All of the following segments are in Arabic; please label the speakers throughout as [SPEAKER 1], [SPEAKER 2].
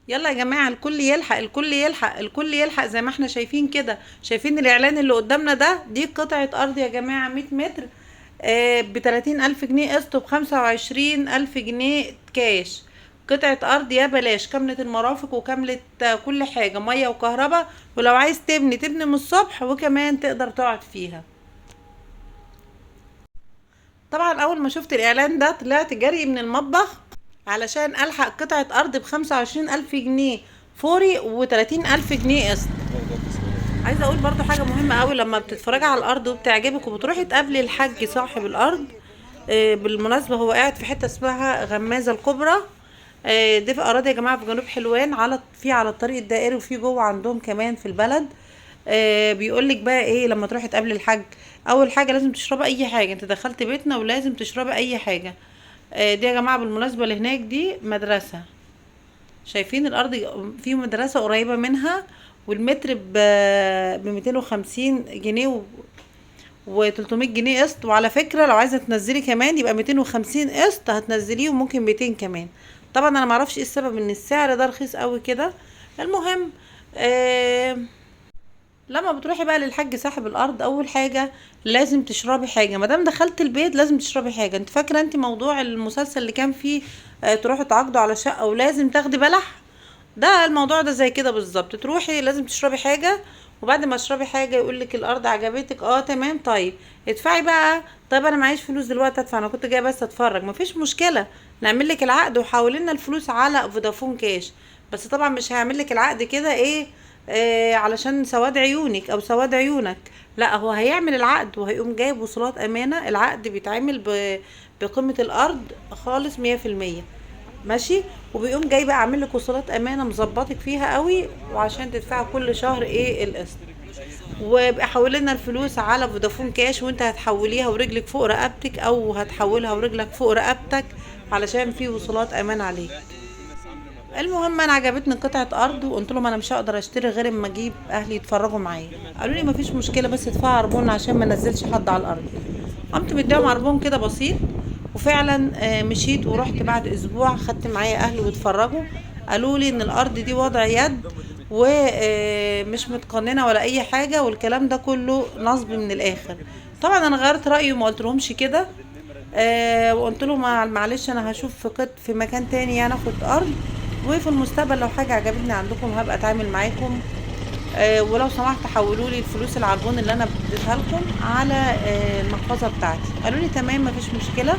[SPEAKER 1] يلا يا جماعة، الكل يلحق الكل يلحق الكل يلحق، زي ما احنا شايفين كده. شايفين الإعلان اللي قدامنا ده؟ دي قطعة أرض يا جماعة، 100 متر، ب30 ألف جنيه قسط، ب25 ألف جنيه كاش. قطعة أرض يا بلاش، كاملة المرافق وكاملة كل حاجة، مية وكهرباء. ولو عايز تبني تبني من الصبح، وكمان تقدر تقعد فيها. طبعا أول ما شفت الإعلان ده طلعت جري من المطبخ علشان ألحق قطعة أرض ب25 ألف جنيه فوري، و30 ألف جنيه قسط. عايزه اقول برضو حاجه مهمه قوي، لما بتتفرجي على الارض وبتعجبك وبتروحي تقابلي الحاج صاحب الارض. بالمناسبه هو قاعد في حته اسمها غمازه الكبرى. دي في اراضي يا جماعه في جنوب حلوان، على الطريق الدائري، وفي جوه عندهم كمان في البلد. بيقول لك بقى ايه لما تروحي تقابلي الحاج. اول حاجه لازم تشربي اي حاجه، انت دخلت بيتنا ولازم تشربي اي حاجه. دي يا جماعه بالمناسبه اللي هناك دي مدرسه. شايفين الارض؟ في مدرسة قريبة منها. والمتر ب 250 جنيه و 300 جنيه قسط. وعلى فكرة لو عايزة تنزلي كمان يبقى 250 قسط هتنزليه، وممكن 200 كمان. طبعا انا معرفش ايه السبب ان السعر ده رخيص قوي كده. المهم، آه لما بتروحي بقى للحاج صاحب الارض، اول حاجه لازم تشربي حاجه. مادام دخلت البيت لازم تشربي حاجه. انت فاكره انت موضوع المسلسل اللي كان فيه تروحوا تعاقدوا على شقه ولازم تاخدي بلح؟ ده الموضوع ده زي كده بالظبط. تروحي لازم تشربي حاجه، وبعد ما تشربي حاجه يقول لك الارض عجبتك، اه تمام، طيب ادفعي بقى. طيب انا معيش فلوس دلوقتي ادفع، انا كنت جايه بس اتفرج. مفيش مشكله، نعمل لك العقد وحولنا الفلوس على فودافون كاش. بس طبعا مش هيعمل لك العقد كده ايه، علشان سواد عيونك او سواد عيونك. لا، هو هيعمل العقد وهيقوم جايب وصولات امانه. العقد بيتعمل بقيمه الارض خالص 100%. ماشي. وبيقوم جاي بقى عامل لك وصولات امانه مظبطك فيها قوي، وعشان تدفعي كل شهر ايه القسط. ويبقى حول لنا الفلوس على فودافون كاش، وانت هتحوليها ورجلك فوق رقبتك، او هتحولها ورجلك فوق رقبتك، علشان في وصولات امان عليك. المهم انا عجبتني قطعه ارض، وقلت لهم انا مش هقدر اشتري غير اما اجيب اهلي يتفرجوا معايا. قالوا لي مفيش مشكله، بس ادفع عربون عشان ما نزلش حد على الارض. قمت مديهم عربون كده بسيط. وفعلا مشيت ورحت بعد اسبوع، خدت معايا اهلي واتفرجوا. قالوا لي ان الارض دي وضع يد، ومش متقننه ولا اي حاجه، والكلام ده كله نصب من الاخر. طبعا انا غيرت رايي وما قلت لهمش كده. وقلت له معلش انا هشوف في مكان تاني يعني اخد ارض، وفي المستقبل لو حاجه عجبتني عندكم هبقى اتعامل معاكم. ولو سمحت حولوا لي الفلوس العربون اللي انا اديتها لكم على المحفظه بتاعتي. قالوا لي تمام مفيش مشكله.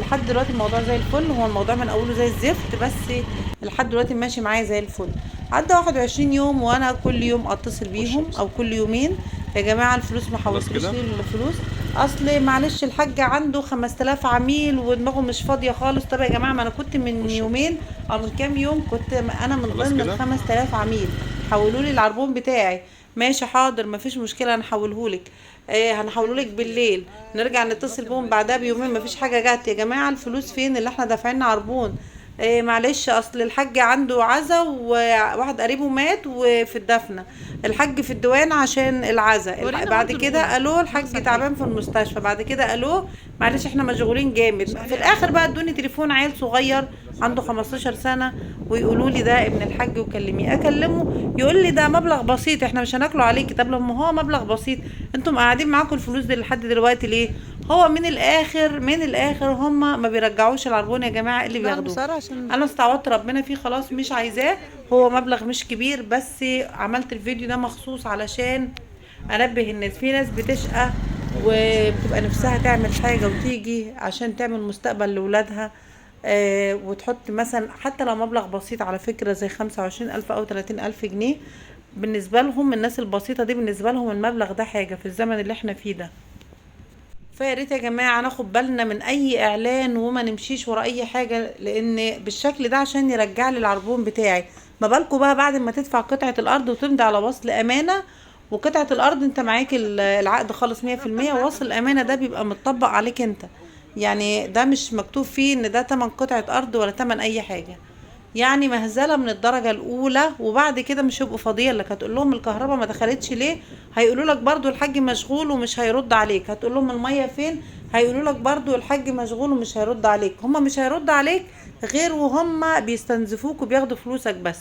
[SPEAKER 1] لحد دلوقتي الموضوع زي الفل. هو الموضوع من اوله زي الزفت، بس لحد دلوقتي ماشي معايا زي الفل. عدى 21 يوم وانا كل يوم اتصل بيهم او كل يومين: يا جماعه الفلوس ما
[SPEAKER 2] خلاص
[SPEAKER 1] حولتليش
[SPEAKER 2] كده.
[SPEAKER 1] ليه الفلوس؟ اصل معلش الحاج عنده 5000 عميل ودماغه مش فاضيه خالص. طب يا جماعه، ما انا كنت من
[SPEAKER 2] خش.
[SPEAKER 1] يومين او من كام يوم كنت انا من
[SPEAKER 2] خلاص
[SPEAKER 1] ضمن
[SPEAKER 2] كده.
[SPEAKER 1] 5000 عميل. حولوا لي العربون بتاعي. ماشي حاضر مفيش مشكله، هنحولهولك. هنحولهولك بالليل. نرجع نتصل بهم بعدها بيومين مفيش حاجه جت. يا جماعه الفلوس فين اللي احنا دافعين عربون؟ معلش اصل الحاج عنده عزا وواحد قريبه مات وفي الدفنه. الحاج في الديوان عشان العزا. بعد كده قالوا الحاج تعبان في المستشفى. بعد كده قالوا معلش احنا مشغولين جامد. في الاخر بقى ادوني تليفون عيل صغير عنده 15 سنه، ويقولوا لي ده ابن الحاج وكلميه. اكلمه يقول لي ده مبلغ بسيط، احنا مش هناكله عليكي. طب لما هو مبلغ بسيط انتم قاعدين معاكم الفلوس دي لحد دلوقتي ليه؟ هو من الاخر هم ما بيرجعوش العربون يا جماعه اللي بياخدوه. انا استعوضت ربنا فيه خلاص مش عايزاه. هو مبلغ مش كبير، بس عملت الفيديو ده مخصوص علشان انبه الناس. في ناس بتشقى وبتبقى نفسها تعمل حاجة وتيجي عشان تعمل مستقبل لولادها. وتحط مثلا حتى لو مبلغ بسيط، على فكرة زي 25 ألف أو 30 ألف جنيه. بالنسبة لهم الناس البسيطة دي، بالنسبة لهم المبلغ ده حاجة في الزمن اللي احنا فيه ده. فيا ريت يا جماعة ناخد بالنا من أي إعلان، وما نمشيش ورا أي حاجة، لأن بالشكل ده عشان يرجع لي العربون بتاعي. ما بالكوا بقى بعد ما تدفع قطعة الأرض وتمضي على وصل أمانة. وقطعة الأرض أنت معاك العقد خالص 100%. وصل الأمانة ده بيبقى متطبق عليك أنت. يعني ده مش مكتوب فيه إن ده تمن قطعة أرض ولا تمن أي حاجة. يعني مهزله من الدرجه الاولى. وبعد كده مش هيبقوا فاضيين لك. هتقول لهم الكهرباء ما دخلتش ليه؟ هيقولوا لك برضو الحاج مشغول ومش هيرد عليك. هتقول لهم الميه فين؟ هيقولوا لك برضو الحاج مشغول ومش هيرد عليك. هما مش هيرد عليك غير وهم بيستنزفوك وبياخدوا فلوسك بس.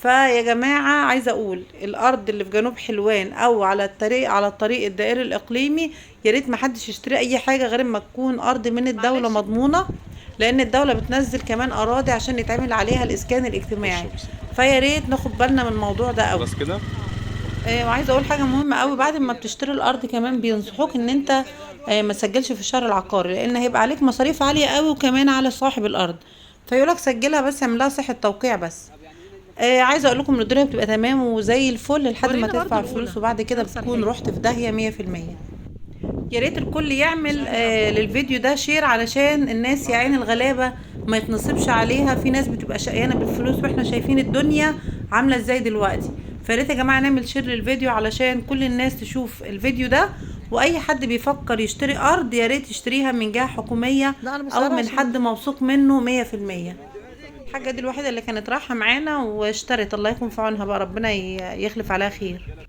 [SPEAKER 1] فيا جماعة عايزة اقول الارض اللي في جنوب حلوان او على الطريق الدائري الاقليمي، يا ريت محدش يشتري اي حاجة غير ما تكون ارض من الدولة مضمونة، لان الدولة بتنزل كمان اراضي عشان يتعمل عليها الاسكان الاجتماعي. فيا ريت ناخد بالنا من الموضوع ده قوي.
[SPEAKER 2] خلاص كده.
[SPEAKER 1] وعايزه اقول حاجه مهمه قوي، بعد ما بتشتري الارض كمان بينصحوك ان انت ما تسجلش في الشهر العقاري، لان هيبقى عليك مصاريف عاليه قوي وكمان على صاحب الارض. فيقولك سجلها بس، اعملها صحه توقيع بس. عايزه اقول لكم ان الدنيا بتبقى تمام وزي الفل لحد ما تدفع الفلوس، وبعد كده بتكون رحت في داهيه 100%. يا ريت الكل يعمل للفيديو ده شير، علشان الناس يا عين الغلابه ما يتنصبش عليها. في ناس بتبقى شقيانه بالفلوس واحنا شايفين الدنيا عامله ازاي دلوقتي. فياريت يا جماعه نعمل شير للفيديو علشان كل الناس تشوف الفيديو ده، واي حد بيفكر يشتري ارض يا ريت يشتريها من جهه حكوميه او من حد موثوق منه 100%. الحاجه دي الوحيده اللي كانت رايحه معانا واشترت، الله يكون في عونها بقى، ربنا يخلف عليها خير.